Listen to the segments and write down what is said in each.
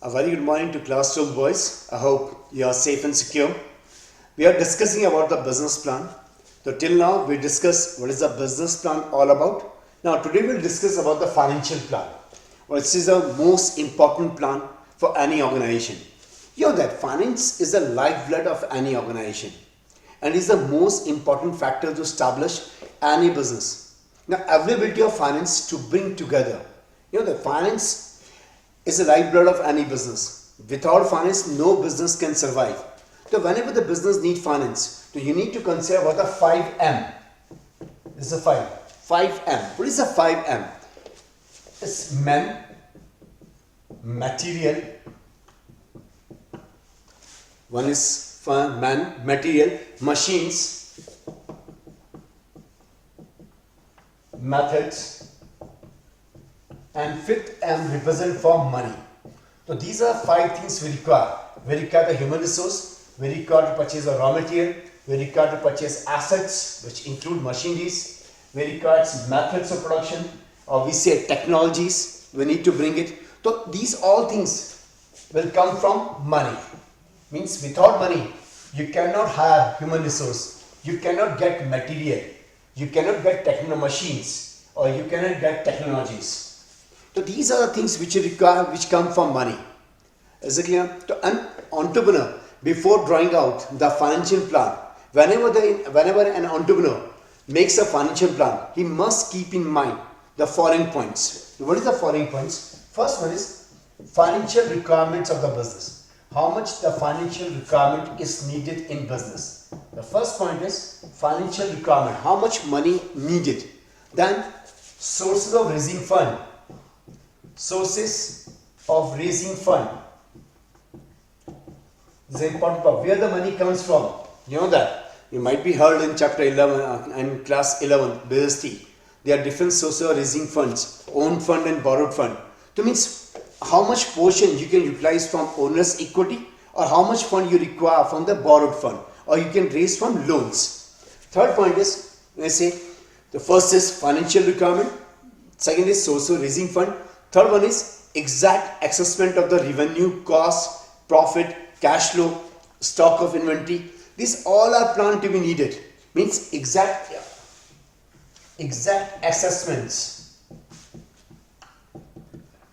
A very good morning to classroom boys. I hope you are safe and secure. We are discussing about the business plan. So till now we discussed what is the business plan all about. Now today we'll discuss about the financial plan, which is the most important plan for any organization. You know that finance is the lifeblood of any organization and is the most important factor to establish any business. Now availability of finance to bring together. You know that finance is the lifeblood of any business. Without finance, no business can survive. So whenever the business needs finance, so you need to consider about the 5M. This is a 5. 5M. What is the 5M? It's men, material. One is man, material, machines, methods, and fifth M represent for money. So these are 5 things we require. We require the human resource, we require to purchase the raw material, we require to purchase assets which include machineries, we require methods of production, or we say technologies, we need to bring it. So these all things will come from money. Means without money, you cannot have human resource, you cannot get material, you cannot get techno machines, or you cannot get technologies. So these are the things which you require, which come from money. Is it clear? So an entrepreneur, before drawing out the financial plan, whenever an entrepreneur makes a financial plan, he must keep in mind the following points. What is the following points? First one is financial requirements of the business. How much the financial requirement is needed in business. The first point is financial requirement. How much money needed. Then sources of raising fund. Sources of raising fund. This is important part. Where the money comes from. You know that. You might be heard in chapter 11 and class 11, business T. There are different sources of raising funds. Own fund and borrowed fund. That means how much portion you can utilize from owner's equity or how much fund you require from the borrowed fund or you can raise from loans. Third point is, let's say, the first is financial requirement. Second is source of raising fund. Third one is exact assessment of the revenue, cost, profit, cash flow, stock of inventory. These all are planned to be needed. Means exact assessments.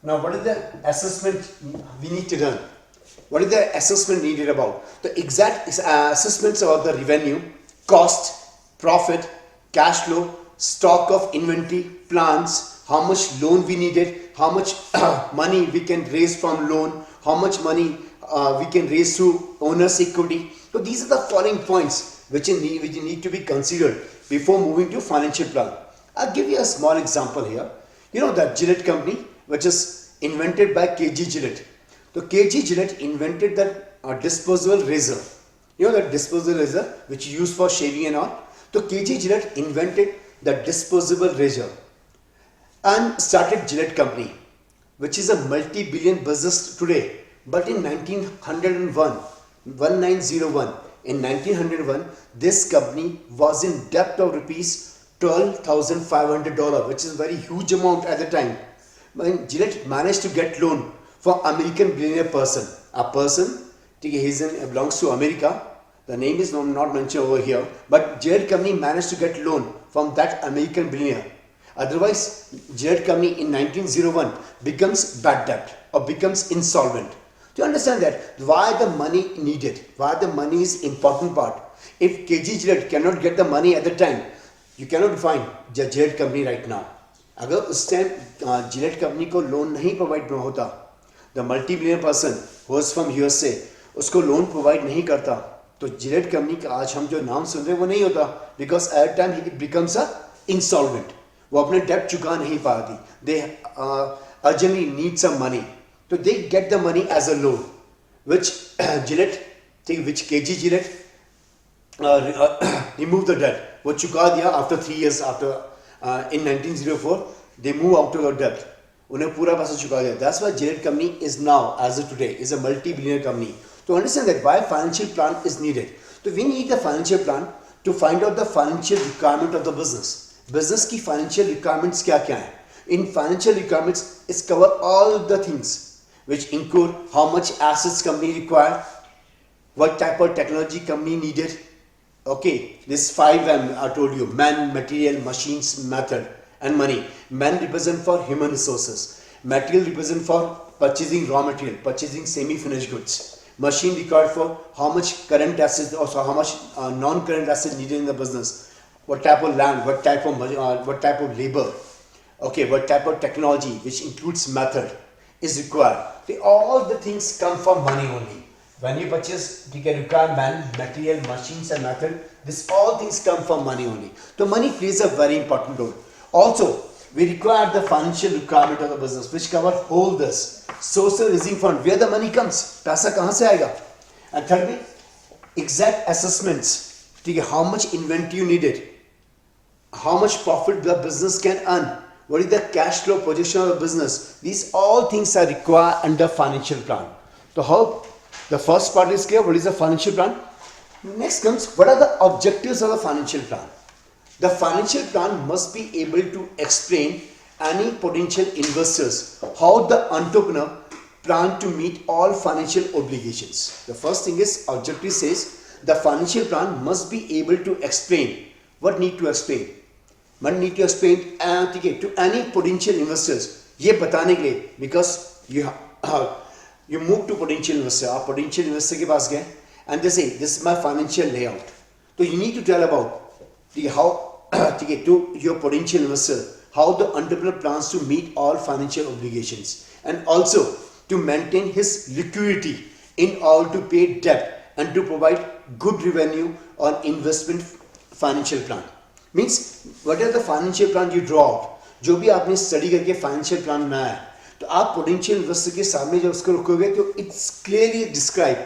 Now what is the assessment we need to done? What is the assessment needed about? The exact assessments about the revenue, cost, profit, cash flow, stock of inventory, plans, how much loan we needed, how much money we can raise from loan, how much money we can raise through owner's equity. So these are the following points which need to be considered before moving to financial plan. I'll give you a small example here. You know that Gillette company which is invented by KG Gillette. So KG Gillette invented that disposable razor. You know that disposable razor which is used for shaving and all. So KG Gillette invented the disposable razor and started Gillette company, which is a multi-billion business today. But in 1901, in 1901, this company was in debt of rupees $12,500, which is a very huge amount at the time. When Gillette managed to get loan from American billionaire person, a person, he belongs to America. The name is not mentioned over here, but Gillette company managed to get loan from that American billionaire. Otherwise, Gillette company in 1901 becomes bad debt or becomes insolvent. Do you understand that? Why the money needed? Why the money is important part? If KG Gillette cannot get the money at the time, you cannot find Gillette company right now. अगर उस time Gillette company को loan नहीं provide होता, the multi-billion person who is from USA उसको loan provide नहीं करता, तो Gillette company का आज हम जो नाम सुन रहे हैं वो नहीं होता, because at time he becomes a insolvent. वो अपने डेट चुका नहीं पाती. They urgently need some money. So they get the money as a loan, which which KG Gillette remove the debt. वो चुका दिया after 3 years after in 1904 they move out of the debt. उन्हें पूरा पैसा चुका दिया. That's why Gillette company is now as of today is a multi-billionaire company. To understand that why financial plan is needed. So we need the financial plan to find out the financial requirement of the business. Business की financial requirements क्या क्या हैं? In financial requirements, it cover all the things which include how much assets company require, what type of technology company needed. Okay, this 5M I told you: man, material, machines, method, and money. Man represent for human resources. Material represent for purchasing raw material, purchasing semi-finished goods. Machine required for how much current assets, also how much non-current assets needed in the business. What type of land, what type of labor. Okay, what type of technology, which includes method, is required. All the things come from money only. When you purchase, you can require man, material, machines, and method. This all things come from money only. So money plays a very important role. Also, we require the financial requirement of the business, which cover whole this social raising fund, where the money comes. पैसा कहाँ से आएगा? And thirdly, exact assessments. ठीक है, how much inventory you needed, how much profit the business can earn, what is the cash flow projection of the business. These all things are required under financial plan. So how the first part is clear. What is the financial plan? Next comes, what are the objectives of the financial plan? The financial plan must be able to explain any potential investors how the entrepreneur plan to meet all financial obligations. The first thing is, objective says the financial plan must be able to explain. What need to explain? One need to explain to any potential investors. ये बताने के लिए, because you move to potential investor. आप potential investor के पास गए and they say this is my financial layout. So you need to tell about how to your potential investor how the entrepreneur plans to meet all financial obligations, and also to maintain his liquidity in order to pay debt and to provide good revenue on investment financial plan. Means whatever the financial plan you draw out, जो भी आपने study करके financial plan बनाया है, तो आप potential investor के सामने जब उसको रखोगे तो it's clearly describe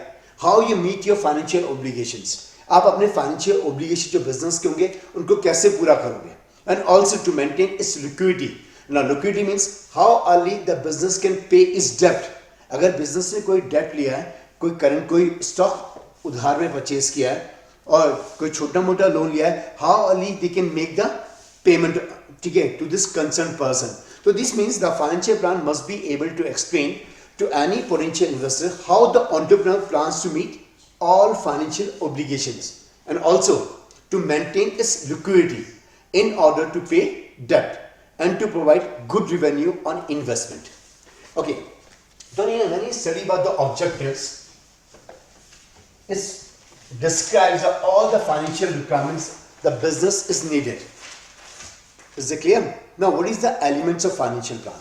how you meet your financial obligations. आप अपने फाइनेंशियल ऑब्लिगेशन जो बिजनेस के होंगे उनको कैसे पूरा करोगे, and also to maintain its liquidity. Now liquidity means how early the business can pay its डेब्ट. अगर बिजनेस ने कोई डेब्ट लिया है, कोई करंट कोई स्टॉक उधार में परचेज किया है और कोई छोटा मोटा लोन लिया है, how early they can make the payment, ठीक है, to this concern person. So this means the financial plan must be able to explain to any potential investor how the entrepreneur plans to meet all financial obligations, and also to maintain its liquidity in order to pay debt and to provide good revenue on investment. Okay, so when you study about the objectives, it describes all the financial requirements the business is needed. Is it clear? Now, what is the elements of financial plan?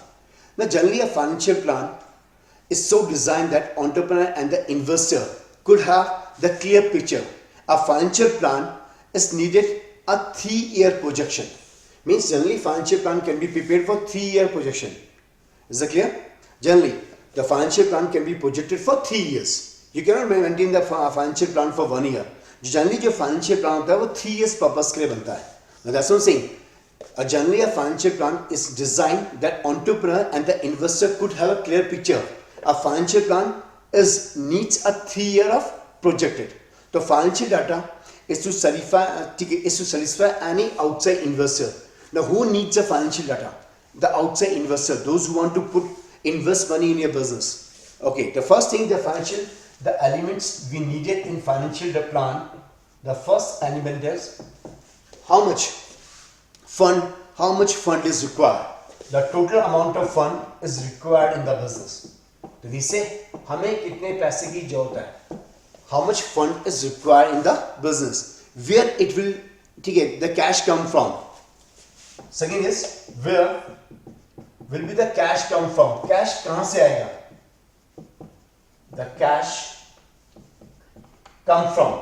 Now, generally a financial plan is so designed that entrepreneur and the investor could have the clear picture. A financial plan is needed a 3-year projection. Means generally financial plan can be prepared for 3-year projection. Is that clear? Generally, the financial plan can be projected for 3 years. You cannot maintain the financial plan for 1 year. Generally, जो financial plan होता है वो 3 years purpose के लिए बनता है. Now, that's what I'm saying. Generally, a financial plan is designed that entrepreneur and the investor could have a clear picture. A financial plan needs a 3 year of projected. The financial data is to satisfy any outside investor. Now, who needs a financial data? The outside investor, those who want to invest money in your business. Okay, the first thing, the elements we needed in financial plan. The first element is how much fund is required. The total amount of fund is required in the business. तो जिसे हमें कितने पैसे की जरूरत है, how much fund is required in the business, where it will, ठीक है, the cash come from. Second is where will be the cash come from. Cash कहाँ से आएगा? The cash come from.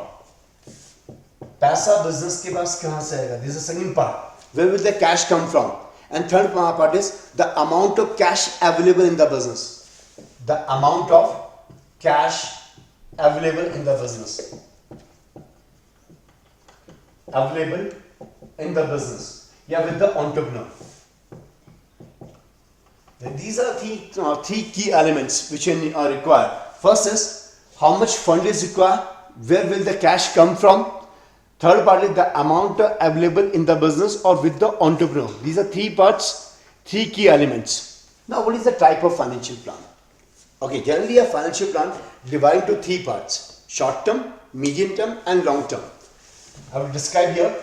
पैसा business के पास कहाँ से आएगा? This is the second part. Where will the cash come from? And third part is the amount of cash available in the business. The amount of cash available in the business. Available in the business. Yeah, with the entrepreneur. Then these are three key elements which are required. First is how much fund is required. Where will the cash come from? Third part is the amount available in the business or with the entrepreneur. These are 3 parts, 3 key elements. Now, what is the type of financial plan? Okay, generally a financial plan divided into three parts: short term, medium term, and long term. I will describe here.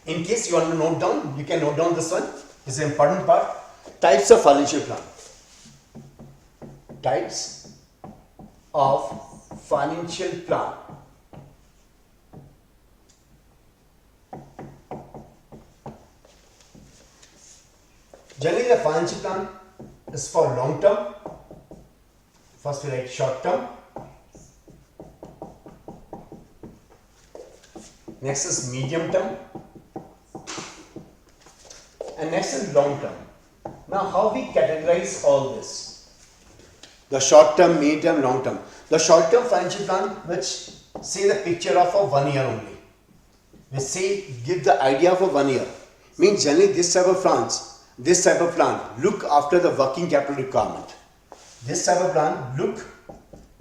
In case you want to note down, you can note down this one. It's an important part. Types of financial plan. Types of financial plan. Generally, the financial plan is for long term. First, we write short term. Next is medium term. And next is long term. Now, how we categorize all this? The short term, medium term, long term. The short term financial plan, which say the picture of a 1 year only. We say give the idea of a 1 year. Means generally this type of plans. This type of plan look after the working capital requirement. This type of plan look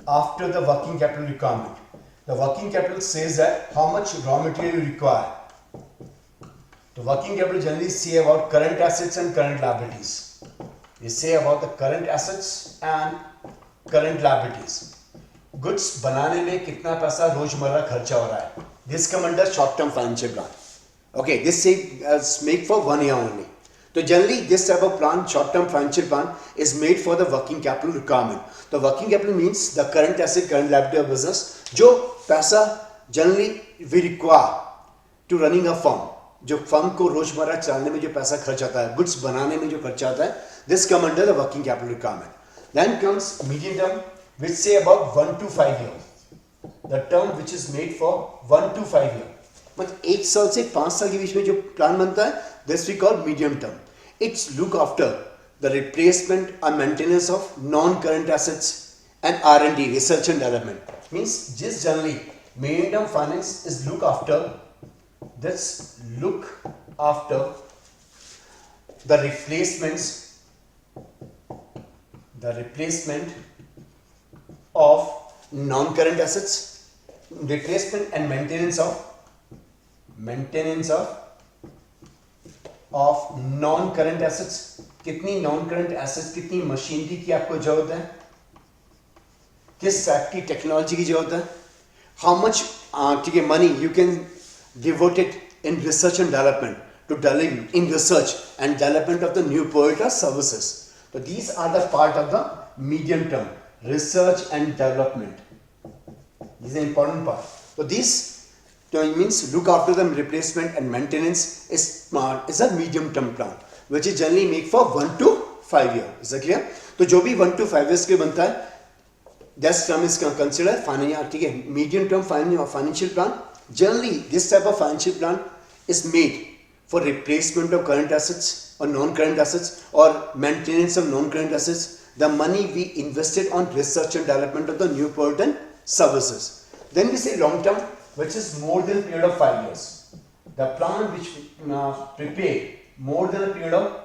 after the working capital requirement. The working capital says that how much raw material you require. The working capital generally say about current assets and current liabilities. They say about the current assets and current liabilities. Goods बनाने में कितना पैसा रोजमर्रा खर्चा हो रहा है. This come under short term financial plan. Okay, this say make for 1 year only. So generally this type of plan, short term financial plan, is made for the working capital requirement. The working capital means the current asset, current liability of business. जो पैसा generally we require to running a firm, जो firm को रोजमर्रा चलाने में जो पैसा खर्च आता है, गुड्स बनाने में जो खर्चा आता है, this come under the working capital requirement. Then comes medium term, which say about 1 to 5 years. The term which is made for 1 to 5 years. मतलब 1 साल से 5 साल के बीच में जो प्लान बनता है, this we call medium term. It's look after the replacement and maintenance of non-current assets and R&D, research and development. Means just generally medium term finance is look after the replacement of non-current assets, replacement and maintenance of non-current assets. कितनी non-current assets, कितनी machinery की आपको जरूरत है, किस type की technology की जरूरत है, how much ठीक है money you can devote it in research and development, to dealing in research and development of the new product or services. So these are the part of the medium term, research and development. This is an important part. So this means look after the replacement and maintenance is a medium term plan, which is generally make for 1 to 5 years. Is that clear? तो जो भी 1 to 5 years के बनता है, that term is considered financial. ठीक है, medium term financial plan. Generally, this type of financial plan is made for replacement of current assets or non-current assets or maintenance of non-current assets. The money we invested on research and development of the new product and services. Then we say long term, which is more than a period of 5 years. The plan which prepared more than a period of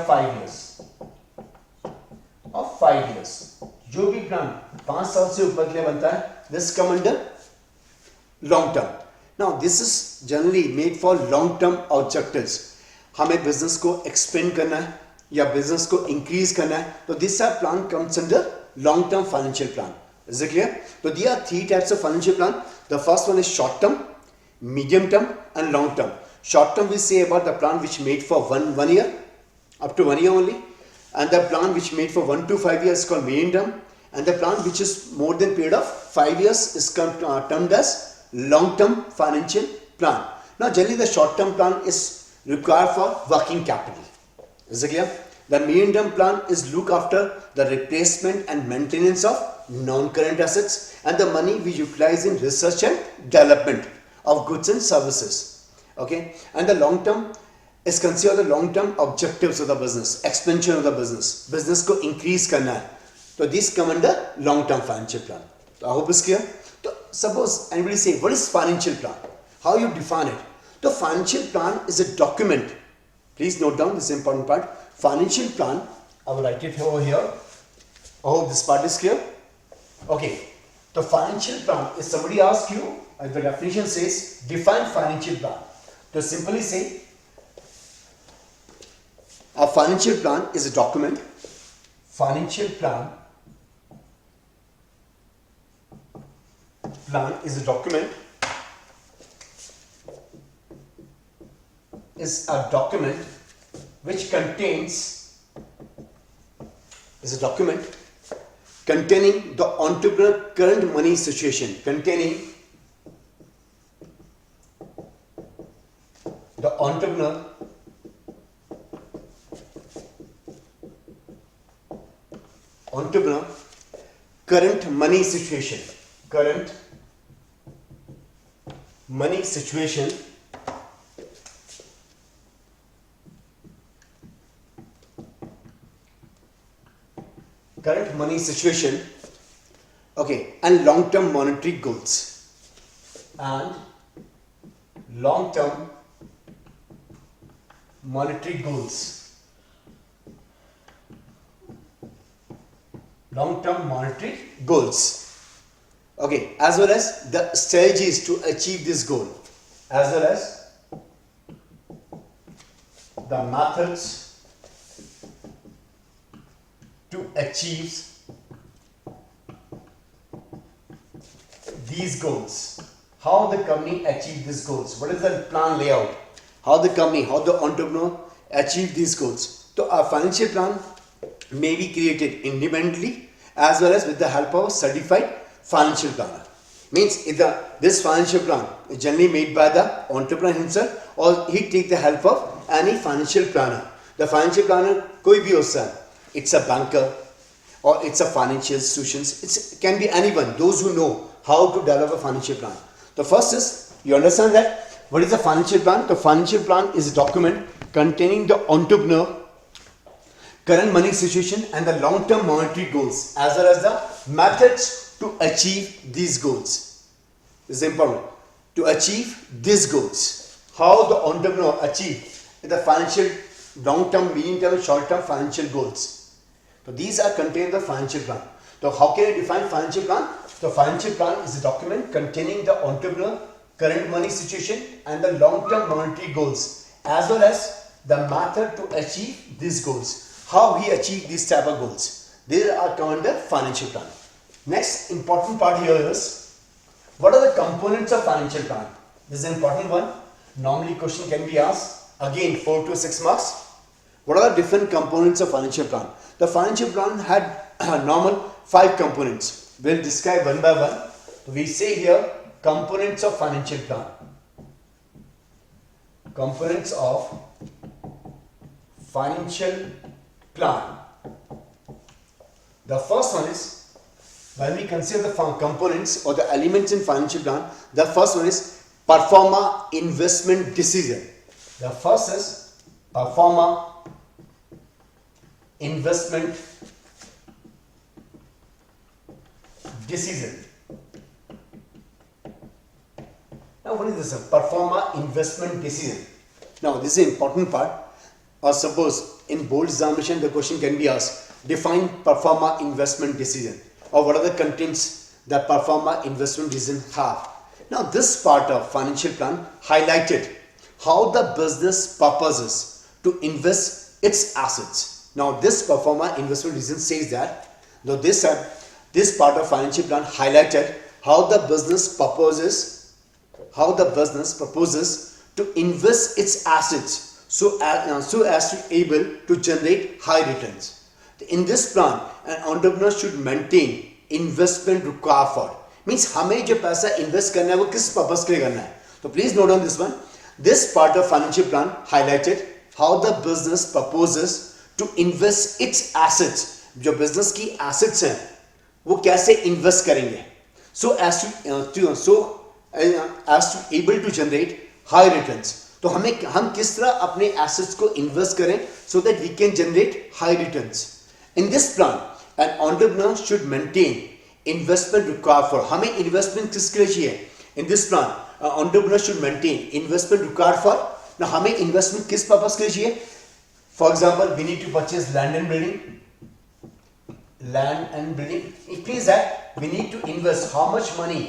5 years. Of 5 years. जो भी plan 5 साल से ऊपर के लिए बनता है, this come under long term. Now this is generally made for long term objectives. हमें business को expand करना है या business को increase करना है, तो this plan comes under long term financial plan. Is it clear? So there are 3 types of financial plan. The first one is short term, medium term and long term. Short term we say about the plan which made for one year, up to 1 year only, and the plan which made for 1 to 5 years is called medium term, and the plan which is more than period of 5 years is termed as long term financial plan. Now generally the short term plan is required for working capital. Is it clear? The medium term plan is look after the replacement and maintenance of non-current assets and the money we utilize in research and development of goods and services. Okay, and the long term is considered the long term objectives of the business, expansion of the business को increase करना है, तो this come under long term financial plan. So I hope it's clear. So suppose anybody say what is financial plan, how you define it? The financial plan is a document. Please note down this important part. Financial plan, I will write it over here. I hope this part is clear. Okay, the financial plan, if somebody asks you, the definition says define financial plan, to simply say A financial plan is a document. Financial plan is a document. Is a document which contains containing the entrepreneur current money situation, containing the entrepreneur current money situation, current money situation, okay, and long-term monetary goals, and long-term monetary goals, okay, as well as the strategies to achieve this goal, as well as the methods to achieve these goals. How the company achieve these goals? What is the plan layout? How the entrepreneur achieve these goals? So a financial plan may be created independently as well as with the help of a certified financial planner. Means this financial plan is generally made by the entrepreneur himself, or he take the help of any financial planner. The financial planner कोई भी हो सकता है. It's a banker or it's a financial institutions. It can be anyone, those who know how to develop a financial plan. The first is, you understand that what is a financial plan? The financial plan is a document containing the entrepreneur current money situation and the long-term monetary goals, as well as the methods to achieve these goals. This is important. To achieve these goals, how the entrepreneur achieve the financial long-term, medium-term, and short-term financial goals. So these are contained in the financial plan. So how can I define financial plan? The financial plan is a document containing the entrepreneur current money situation and the long-term monetary goals, as well as the method to achieve these goals. How he achieve these type of goals. These are covered in the financial plan. Next important part here is, what are the components of financial plan? This is an important one. Normally question can be asked. Again 4 to 6 marks. What are the different components of financial plan? The financial plan had normal 5 components. We'll describe one by one. We say here components of financial plan. Components of financial plan. The first one is, when we consider the components or the elements in financial plan, the first one is performa investment decision. The first is performa investment decision. Now what is this? Performa investment decision. Now this is an important part. Or suppose in board examination the question can be asked, define performa investment decision, or what are the contents that performa investment decision have. Now this part of financial plan highlighted how the business purposes to invest its assets. Now this performa investment decision says that, now this part of financial plan highlighted how the business proposes to invest its assets so as to able to generate high returns. In this plan, an entrepreneur should maintain investment required for. Means हमें जो पैसा invest करना है वो किस purpose के लिए करना है. So please note on this one. This part of financial plan highlighted how the business proposes to invest its assets. जो business की assets हैं वो कैसे invest करेंगे so as to able to generate high returns. तो हम किस तरह अपने assets को invest करें so that we can generate high returns. In this plan, an entrepreneur should maintain investment required for. हमें investment किसके लिए चाहिए? In this plan, an entrepreneur should maintain investment required for. Now हमें investment किस purpose के लिए चाहिए? For example, we need to purchase land and building. It means that we need to invest how much money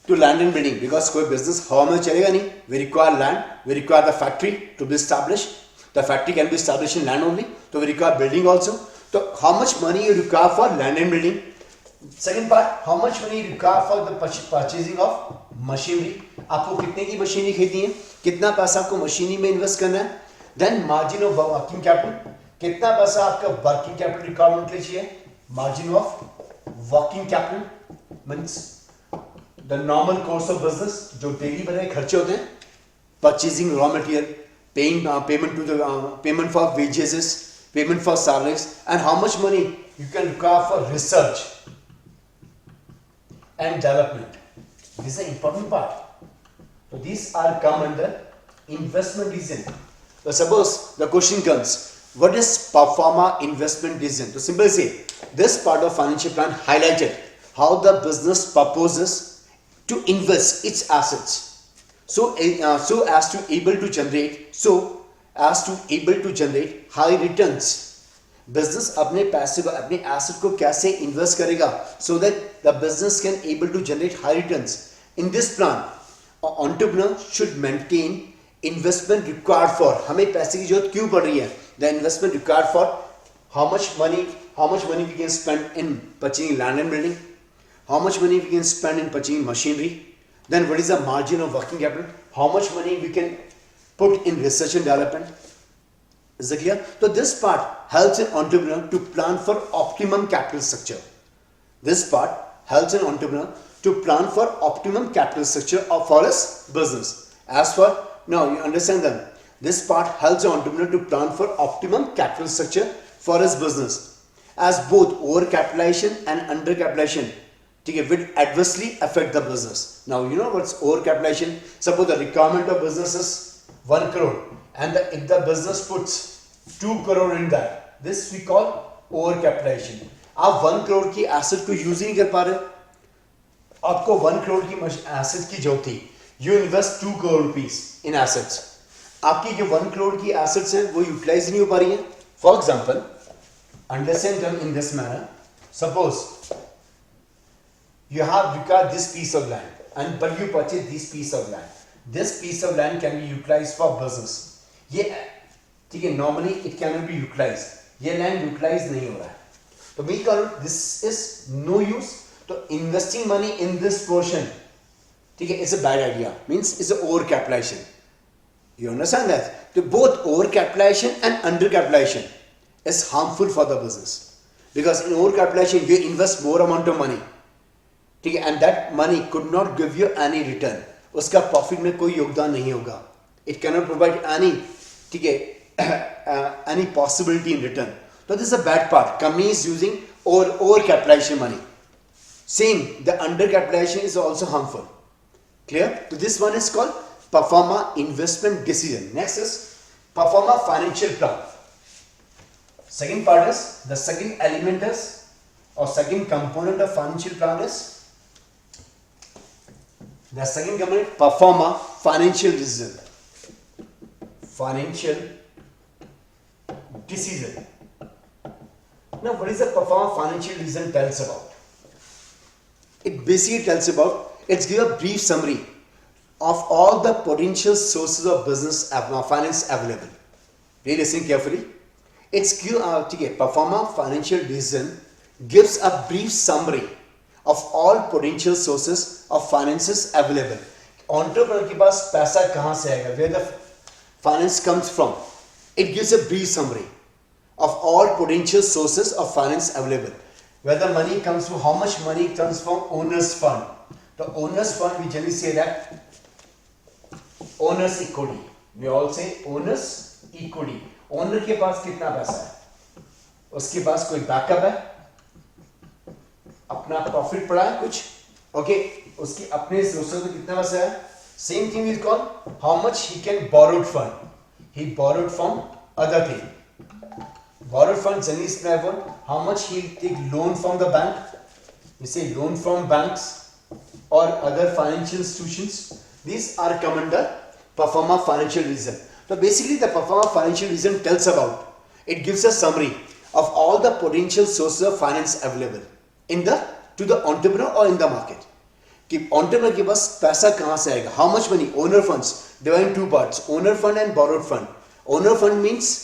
to land and building, because कोई business हवा में चलेगा नहीं. We require land, we require the factory to be established. The factory can be established in land only, so we require building also. So how much money you require for land and building? Second part, how much money you require for the purchasing of machinery? आपको कितने की machinery खरीदनी है, कितना पैसा आपको machinery में invest करना है. Then margin of working capital, कितना पैसा आपका वर्किंग कैपिटल रिक्वायरमेंट के लिए चाहिए. Margin of working capital means the normal course of business, जो डेली बने खर्चे होते हैं. Purchasing raw material, payment for wages, payment for salaries, and how much money you can require for research and development. This is an important part. So these are come under investment decision. So suppose the question comes, what is pro forma investment decision? So simply say, this part of financial plan highlighted how the business proposes to invest its assets so as to able to generate high returns. Business अपने पैसे को, अपने asset को कैसे invest करेगा so that the business can able to generate high returns. In this plan, an entrepreneur should maintain investment required for, हमें पैसे की जरूरत क्यों पड़ रही है, the investment required for how much money we can spend in purchasing land and building, how much money we can spend in purchasing machinery, then what is the margin of working capital, how much money we can put in research and development. Is it clear? So this part helps an entrepreneur to plan for optimum capital structure. This part helps an entrepreneur to plan for optimum capital structure for his business. As for now, you understand that this part helps an entrepreneur to plan for optimum capital structure for his business, as both overcapitalization and undercapitalization will adversely affect the business. Now you know what's overcapitalization. Suppose the requirement of business is 1 crore and if the business puts 2 crore in that, this we call overcapitalization. आप 1 crore की asset को use ही नहीं कर पा रहे, आपको 1 crore की asset की जरूरत थी, you invest 2 crore rupees in assets, आपकी जो 1 crore की एसेट्स हैं वो यूटिलाइज नहीं हो पा रही हैं. फॉर एग्जांपल, अंडरस्टैंड दम in this manner. Suppose you have required this piece of land and but you purchase this piece of land. This piece of land can be utilized for business. ये ठीक है, normally it cannot be utilized. ये land utilized नहीं हो रहा है, तो we call this is no use. तो investing money in this portion, ठीक है, it's a bad idea. Means it's a overcapitalization. You understand that? So both overcapitalization and undercapitalization is harmful for the business, because in overcapitalization you invest more amount of money, ठीक है, and that money could not give you any return. उसका profit में कोई योगदान नहीं होगा. It cannot provide any, ठीक है, any possibility in return. So this is a bad part. Company is using overcapitalization money. Same, the undercapitalization is also harmful. Clear? So this one is called pro forma investment decision. Next is pro forma financial plan. Second part is, the second element is, or second component of financial plan is, the second component, pro forma financial decision. Financial decision. Now, what is the pro forma financial decision tells about? It basically tells about, it's give a brief summary of all the potential sources of business finance available. Please listen carefully. It's give pro forma financial decision gives a brief summary of all potential sources of finances available. Entrepreneur के पास पैसा कहाँ से आएगा? Where the finance comes from? It gives a brief summary of all potential sources of finance available. Where the money comes from, how much money comes from owner's fund. The owner's fund, we generally say that owner's equity. We all say owner's equity. Owner के पास कितना पैसा है? उसके पास कोई backup है, अपना profit पड़ा है कुछ, ओके, उसकी अपने सोर्सेज में कितना पैसा है. Same thing is called how much he can borrowed fund. He borrowed from other thing. Borrowed funds generally is about how much he'll take loan from the bank. We say loan from banks or other financial institutions. These are come under pro forma financial decision. So basically the pro forma financial decision tells about, it gives a summary of all the potential sources of finance available in the to the entrepreneur or in the market. कि entrepreneur के पास पैसा कहाँ से आएगा? How much money? Owner funds divided in two parts, owner fund and borrowed fund. Owner fund means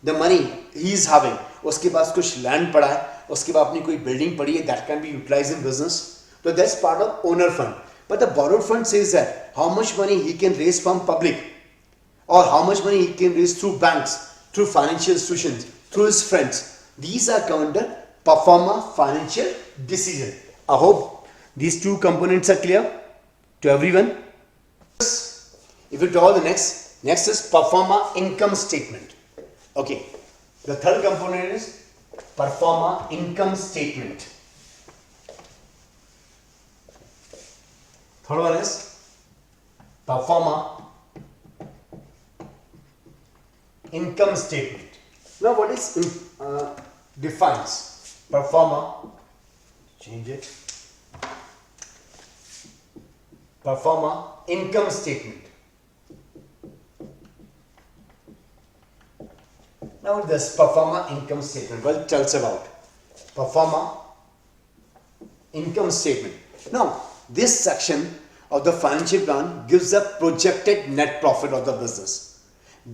the money he is having, उसके पास कुछ land पड़ा है, उसके बाद अपनी कोई बिल्डिंग पड़ी है, that can be utilise in business, तो that's part of owner fund. But the borrowed fund says that how much money he can raise from public or how much money he can raise through banks, through financial institutions, through his friends. These are covered under performer financial decision. I hope these two components are clear to everyone. If you draw the next is performer income statement. Okay, the third component is performer income statement. Third one is performer income statement. Now what is defines performer, change it, performer income statement. Now this performer income statement, well, tells about performer income statement. Now this section of the financial plan gives a projected net profit of the business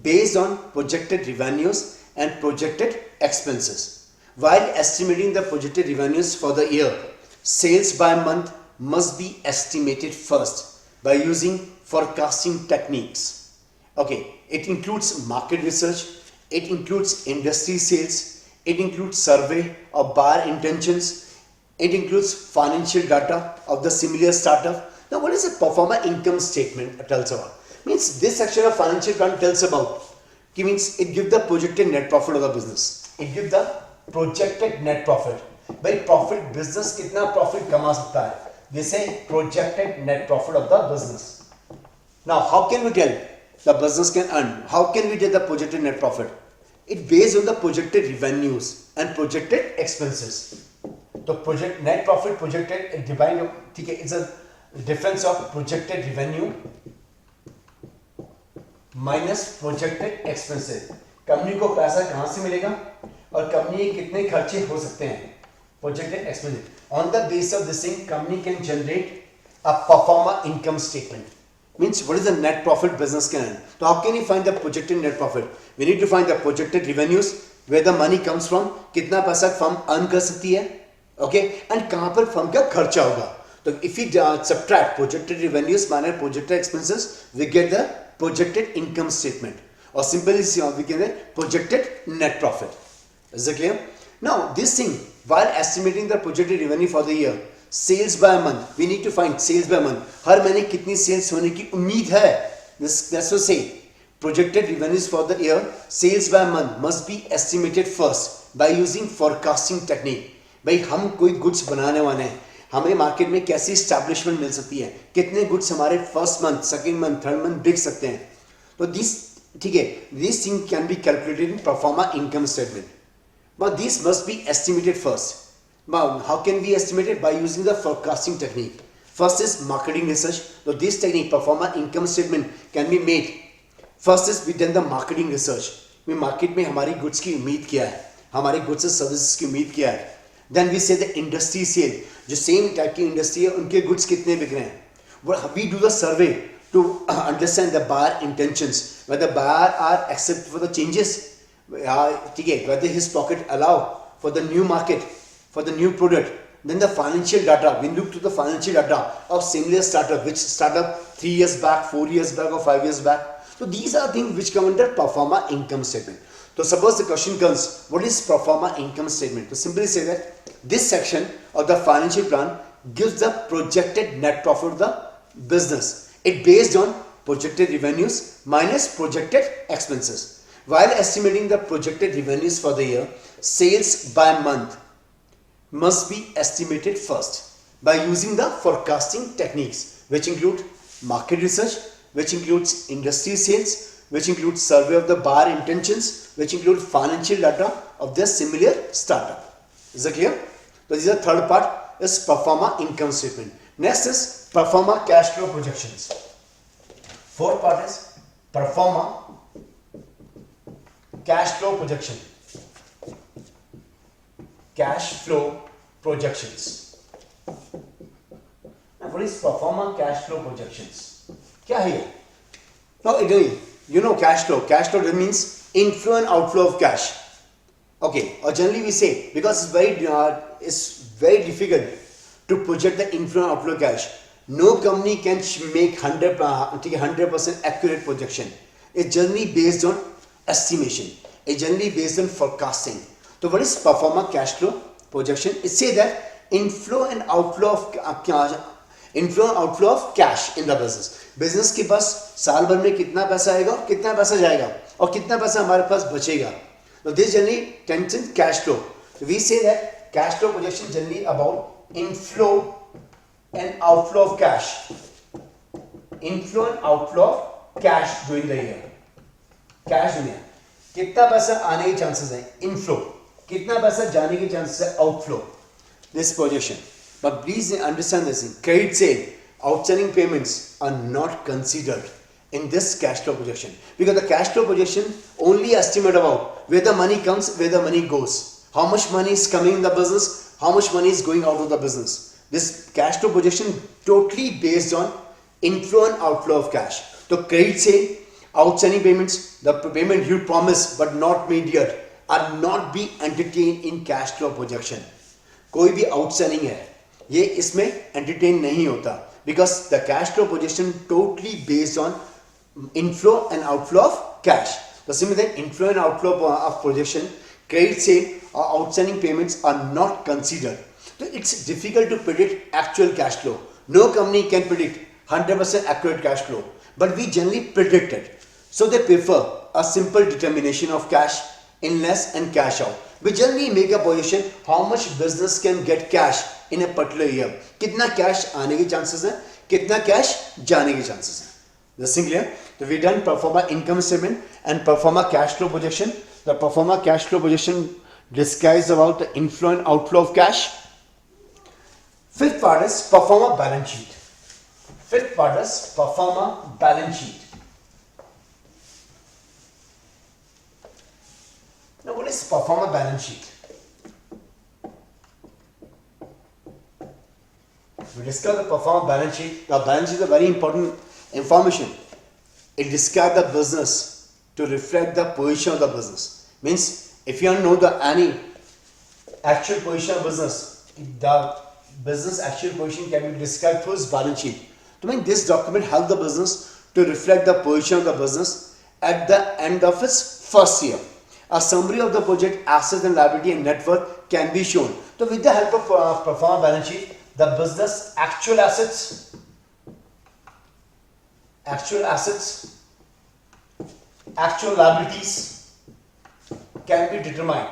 based on projected revenues and projected expenses. While estimating the projected revenues for the year, sales by month must be estimated first by using forecasting techniques. Okay, it includes market research, it includes industry sales, it includes survey of buyer intentions, it includes financial data of the similar startup. Now what is a performer income statement tells about? Means this section of financial plan tells about, means it gives the projected net profit of the business. It gives the projected net profit. भाई profit business कितना profit कमा सकता है? They say projected net profit of the business. Now how can we tell the business can earn? How can we get the projected net profit? It based on the projected revenues and projected expenses. तो project net profit projected it depend, ठीक है, it's a difference of projected revenue minus projected expenses. Company को पैसा कहाँ से मिलेगा और company के कितने खर्चे हो सकते हैं, projected expenses. On the basis of this thing, company can generate a performer income statement. Means what is the net profit business can earn. So how can you find the projected net profit? We need to find the projected revenues, where the money comes from, कितना पैसा firm earn कर सकती है, okay, and कहाँ पर firm का खर्चा होगा. तो if we subtract projected revenues minus projected expenses, we get the projected income statement, or simply we get the projected net profit. Is it clear? Now this thing, while estimating the projected revenue for the year, sales by month, we need to find sales by month. हर महीने कितनी sales होने की उम्मीद है. That's what say. Projected revenues for the year, sales by month must be estimated first by using forecasting technique. भाई हम कोई goods बनाने वाले हैं, हमें मार्केट में कैसी एस्टैब्लिशमेंट मिल सकती है, कितने गुड्स हमारे first month, second month, third month बिक सकते हैं. तो दिस, ठीक है, this thing can be calculated in proforma income statement, but this must be estimated first. How can be estimated? By using the forecasting technique. First is marketing research. तो this technique proforma income statement can be made. First is we done the marketing research. Market में हमारी goods की उम्मीद क्या है, हमारी goods and services की उम्मीद क्या है. Then we say the industry sale, जो सेम टाइप की इंडस्ट्री है उनके गुड्स कितने बिक रहे हैं. We do the survey to understand the buyer intentions, whether buyer are accept for the changes, ठीक है, whether his pocket allow for the new market, for the new product. Then the financial data, we look to the financial data of similar startup, which startup 3 years back, 4 years back or 5 years back. So these are things which come under performer income statement. So suppose the question comes, what is performer income statement? So simply say that this section of the financial plan gives the projected net profit of the business. It based on projected revenues minus projected expenses. While estimating the projected revenues for the year, sales by month must be estimated first by using the forecasting techniques, which include market research, which includes industry sales, which includes survey of the buyer intentions, which include financial data of their similar startup. Is that clear? So this is the third part, is performer income statement. Next is performer cash flow projections. Fourth part is performer cash flow projection. Cash flow projections. Now what is performer cash flow projections? क्या है ये? Now again, you know cash flow. Cash flow means inflow and outflow of cash. Okay, or generally we say, because it's very difficult to project the inflow and outflow cash. No company can make 100% accurate projection. It's generally based on estimation. It's generally based on forecasting. So what is performer cash flow projection? It say that inflow and outflow of cash in the business. Business के पास साल भर में कितना पैसा आएगा, कितना पैसा जाएगा और कितना पैसा हमारे पास बचेगा. So this generally tends in cash flow. So we say that cash flow projection generally about inflow and outflow of cash. Inflow and outflow of cash during the year. Cash during the year. कितना पैसा आने के chances हैं? Inflow. कितना पैसा जाने के chances है? Outflow. This projection. But please understand this thing. Credit sale, outstanding payments are not considered in this cash flow projection, because the cash flow projection only estimate about where the money comes, where the money goes, how much money is coming in the business, how much money is going out of the business. This cash flow projection totally based on inflow and outflow of cash. So credit sale, outstanding payments, the payment you promised but not made yet, are not be entertained in cash flow projection. कोई भी outstanding है, ये इसमें entertain नहीं होता, because the cash flow projection totally based on inflow and outflow of cash. The same with inflow and outflow of projection, credit sale or outstanding payments are not considered. So it's difficult to predict actual cash flow. No company can predict 100% accurate cash flow, but we generally predict it. So they prefer a simple determination of cash in less and cash out. We generally make a projection how much business can get cash in a particular year. कितना cash आने के chances हैं, कितना cash जाने के chances हैं. This is clear? So we done performer income statement and performer cash flow projection. The performer cash flow projection describes about the inflow and outflow of cash. Fifth part is performer balance sheet. Fifth part is performer balance sheet. Now what is performer balance sheet? We discuss the performer balance sheet. The balance sheet is a very important information. It describes the business to reflect the position of the business. Means if you don't know the any actual position of business, the business actual position can be described through its balance sheet. To make this document help the business to reflect the position of the business at the end of its first year. A summary of the project assets and liability and net worth can be shown. So with the help of performer balance sheet, the business actual assets, actual liabilities can be determined.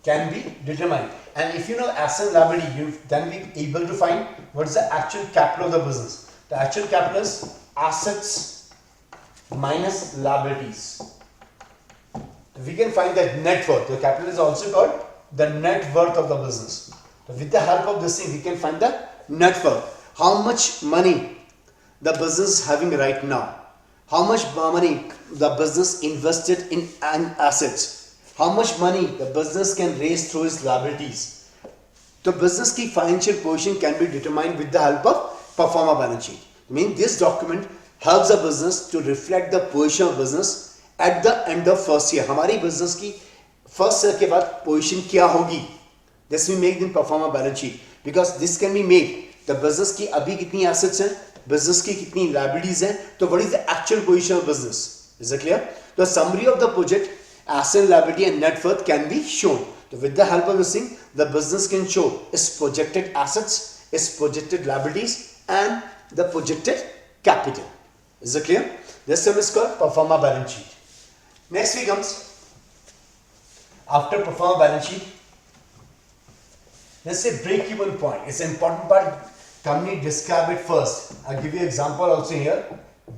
And if you know asset and liability, you then be able to find what is the actual capital of the business. The actual capital is assets minus liabilities. We can find that net worth. The capital is also called the net worth of the business. So with the help of this thing, we can find the net worth. How much money the business is having right now? How much money the business invested in assets? How much money the business can raise through its liabilities? The business की financial position can be determined with the help of performer balance sheet. I mean, this document helps the business to reflect the position of business at the end of first year. हमारी business की first year के बाद position क्या होगी? This we make in performer balance sheet, because this can be made. The business की अभी कितनी assets हैं, business की कितनी liabilities हैं, तो what is the actual position of business? Is it clear? The summary of the project, asset, liability and net worth can be shown. So with the help of this thing, the business can show its projected assets, its projected liabilities and the projected capital. Is it clear? This term is called performer balance sheet. Next we comes, after performer balance sheet, let's say break-even point. It's an important part. Company describe it first. I'll give you an example also here.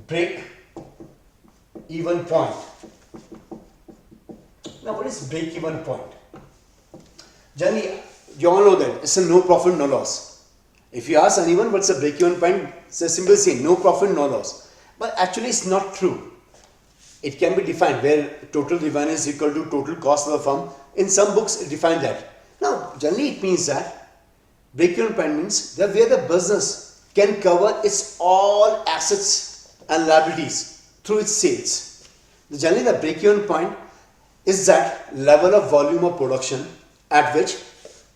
Break-even point. Now what is break-even point? Generally, you all know that it's a no profit, no loss. If you ask anyone what's a break-even point, it's a simple saying, no profit, no loss. But actually it's not true. It can be defined where total revenue is equal to total cost of the firm. In some books it defines that. Now generally it means that break-even point means that where the business can cover its all assets and liabilities through its sales. Generally, the break-even point is that level of volume of production at which,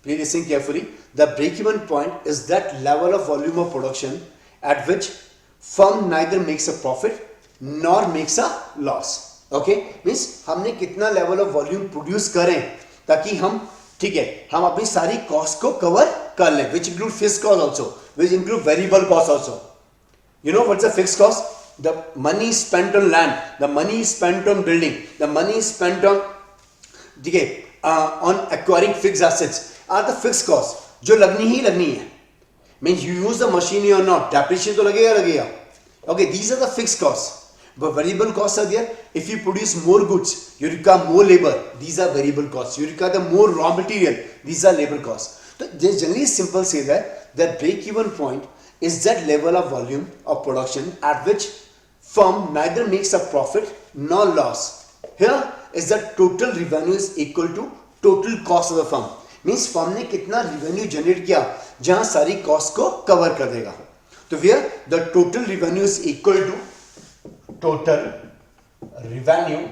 please listen carefully, the break-even point is that level of volume of production at which firm neither makes a profit nor makes a loss. Okay, means हमने कितना level of volume produce करें ताकि हम, ठीक है, हम अपनी सारी cost को cover कर लें, which include fixed cost also, which include variable cost also. You know what's the fixed cost? The money spent on land, the money spent on building, the money spent on, ठीक है, on acquiring fixed assets are the fixed costs जो लगनी ही लगनी है. Means you use the machinery or not, depreciation तो लगेगा. Okay, these are the fixed costs. But variable costs are there. If you produce more goods, you require more labor. These are variable costs. You require the more raw material. These are labor costs. So they generally simple say that break-even point is that level of volume of production at which firm neither makes a profit nor loss. Here is that total revenue is equal to total cost of the firm. Means firm ने कितना revenue generate किया जहाँ सारी cost को cover कर देगा. तो where the total revenue is equal to total revenue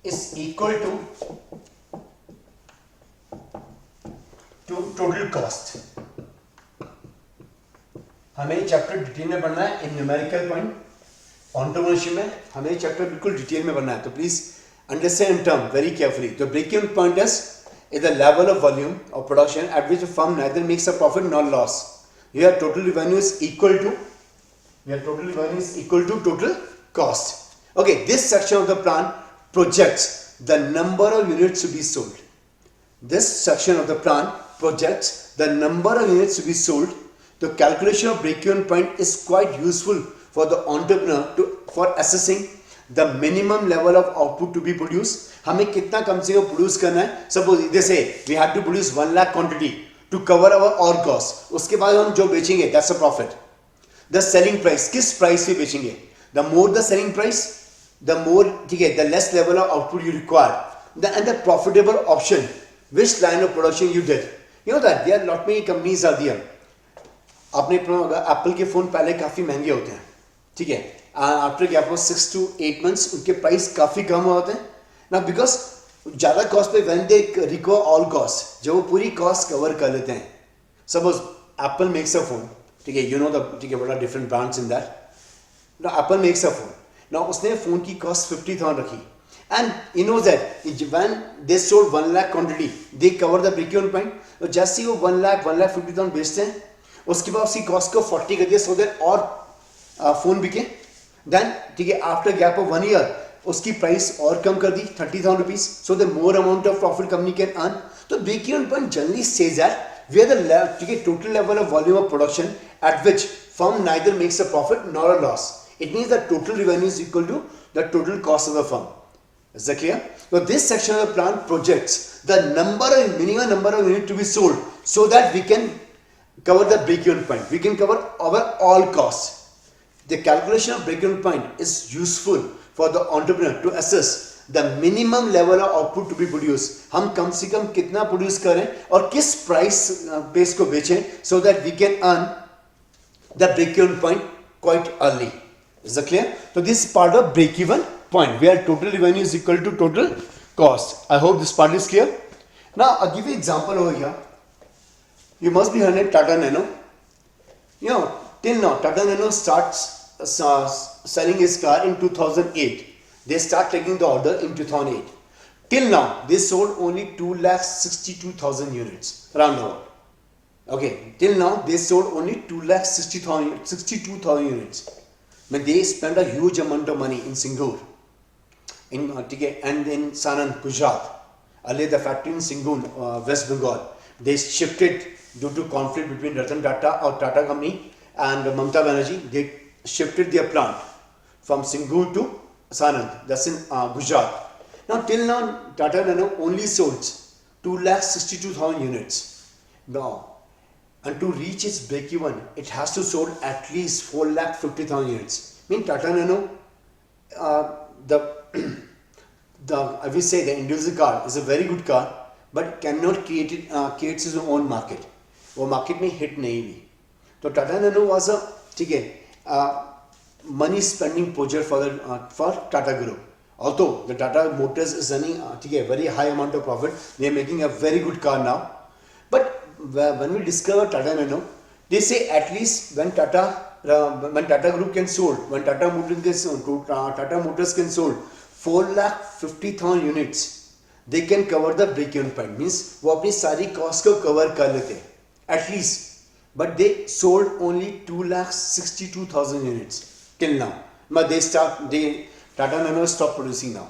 is equal to total cost. हमें ये चैप्टर डिटेल में पढ़ना है इन न्यूमेरिकल पॉइंट. एंटरप्रेन्योरशिप में हमें ये चैप्टर बिल्कुल डिटेल में पढ़ना है, तो please understand term very carefully. The break even point is the level of volume of production at which a firm neither makes a profit nor loss. Here total revenue is equal to total cost. Okay, this section of the plan projects the number of units to be sold. This section of the plan projects the number of units to be sold. The calculation of break-even point is quite useful for the entrepreneur for assessing the minimum level of output to be produced. हमें कितना कम से कम produce करना है. Suppose जैसे we have to produce 1 lakh quantity to cover our all cost. उसके बाद हम जो बेचेंगे that's a profit. The selling price, किस प्राइस पे बेचेंगे. The more the selling price the more, ठीक है, the less level of output you require and the profitable option which line of production you did. You know that there lot many companies are there. आपने Apple के phone पहले काफी महंगे होते हैं, ठीक है, after gap of 6 to 8 months उनके प्राइस काफी कम होते हैं ना, बिकॉज ज्यादा कॉस्ट पे when they recover all cost, जब वो पूरी कॉस्ट कवर कर लेते हैं. Suppose Apple makes a phone, ठीक है, यू नो द, ठीक है, what are different brands in that. ना एप्पल मेक्स अ फोन, ना उसने फोन की कॉस्ट 50,000 रखी and you know that when they sold 1 lakh quantity they cover the break even point. तो जैसे ही वो 1,50,000 बेचते हैं उसके बाद उसकी कॉस्ट को 40 कर दिया सो दैट और फोन बिके. देन, ठीक है, आफ्टर गैप ऑफ 1 year उसकी प्राइस और कम कर दी 30,000 rupees so the more amount of profit company can earn. तो break even point generally says that where the, ठीक है, total level of volume of production at which firm neither makes a profit nor a loss. It means the total revenue is equal to the total cost of the firm. Is that clear? So this section of the plan projects the minimum number of units to be sold so that we can cover the break-even point. We can cover our all costs. The calculation of break-even point is useful for the entrepreneur to assess the minimum level of output to be produced. हम कम से कम कितना produce करें और किस price base को बेचें so that we can earn the break-even point quite early. Is that clear? So this is part of break-even point where total revenue is equal to total cost. I hope this part is clear. Now I'll give you an example over here. You must be heard of Tata Nano. You know, till now Tata Nano starts selling his car in 2008. They start taking the order in 2008. Till now they sold only 2,62,000 units around the world. Okay, till now they sold only 2,62,000 units. But they spent a huge amount of money in Singapore, and in Sanand, Gujarat. Earlier the factory in Singapore, West Bengal, they shifted due to conflict between Ratan Tata or Tata company and Mamata Banerjee. They shifted their plant from Singapore to Sanand, that's in Gujarat. Now till now Tata Nano only sold 2,62,000 units. Now, and to reach its break-even, it has to sold at least 4,50,000 units. Mean Tata Nano, I will say the individual car is a very good car, but cannot create its own market. वो market में hit नहीं हुई. तो Tata Nano was a, ठीक है, money spending project for Tata Group. Although the Tata Motors is running a very high amount of profit, they are making a very good car now. But when we discover Tata Nano, they say at least when Tata Group can sold, when Tata Motors can sold 4,50,000 units, they can cover the break-even point. Means वो अपनी सारी cost को cover कर लेते हैं at least. But they sold only 2,62,000 units till now. But Tata Nano stopped producing now.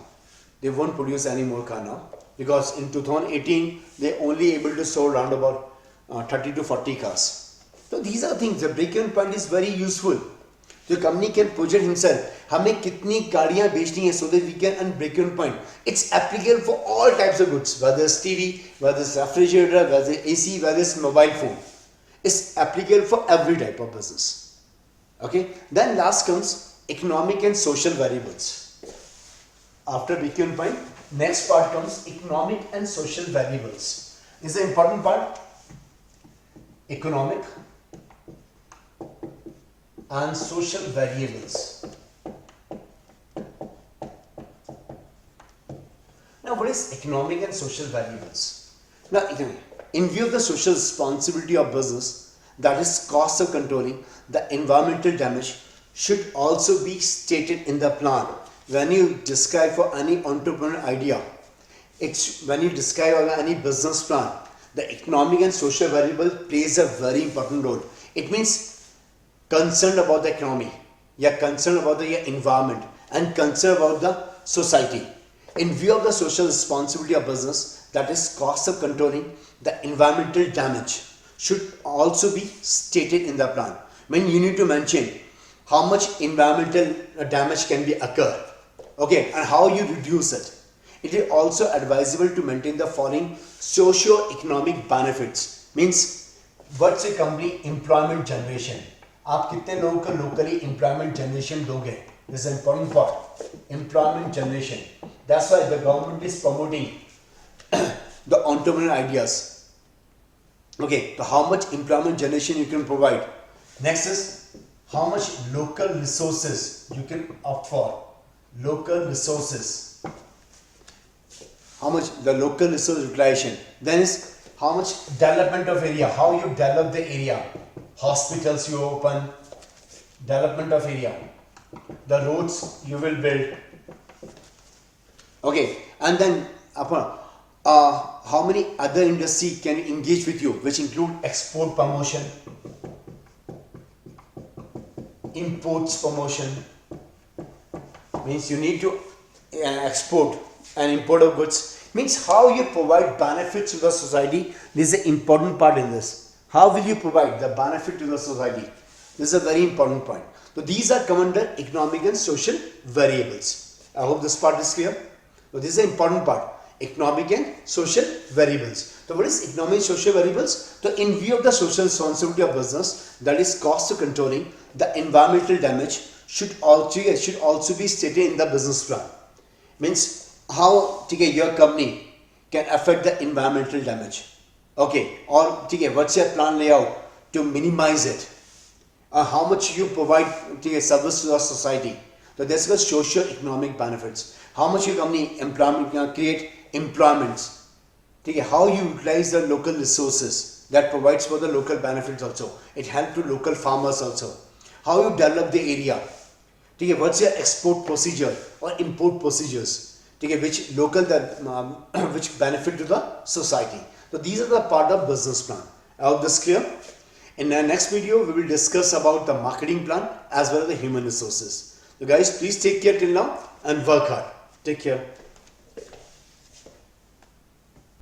They won't produce any more car now because in 2018 they only able to sell around about 30 to 40 cars. So these are things. The break-even point is very useful. The company can project himself. हमें कितनी गाड़ियाँ बेचनी है so that we can earn break-even point. It's applicable for all types of goods, whether it's TV, whether it's refrigerator, whether it's AC, whether it's mobile phone. It's applicable for every type of business. Okay. Then last comes economic and social variables. After break-even point, next part comes economic and social variables. This is the important part. Economic and social variables. Now, what is economic and social variables? Now, in view of the social responsibility of business, that is cost of controlling the environmental damage, should also be stated in the plan. When you describe for any entrepreneur idea, when you describe any business plan, the economic and social variable plays a very important role. It means concerned about the economy, you're concerned about the environment, and concerned about the society. In view of the social responsibility of business, that is cost of controlling the environmental damage, should also be stated in the plan. When you need to mention how much environmental damage can be occur, okay, and how you reduce it. It is also advisable to maintain the following socio-economic benefits. Means what's a company employment generation? आप कितने लोगों को locally employment generation दोगे? This is an important part. Employment generation. That's why the government is promoting the entrepreneurial ideas. Okay, so how much employment generation you can provide. Next is how much local resources you can opt for. Local resources. How much the local resource utilization. Then is how much development of area. How you develop the area. Hospitals you open. Development of area. The roads you will build. Okay, and then how many other industry can engage with you, which include export promotion, imports promotion. Means you need to export and import of goods. Means how you provide benefits to the society. This is an important part in this. How will you provide the benefit to the society? This is a very important point. So these are come under economic and social variables. I hope this part is clear. So this is an important part. Economic and social variables. So what is economic and social variables? So in view of the social responsibility of business, that is cost of controlling the environmental damage, should also be stated in the business plan. Means how your company can affect the environmental damage. Okay, or what's your plan layout to minimize it? How much you provide service to the society. So this is socio-economic benefits. How much your company create employments. How you utilize the local resources that provides for the local benefits also. It helps to local farmers also. How you develop the area. What's your export procedure or import procedures? Which local which benefit to the society. So these are the part of business plan. I hope this clear. In the next video, we will discuss about the marketing plan as well as the human resources. So guys, please take care till now and work hard. Take care.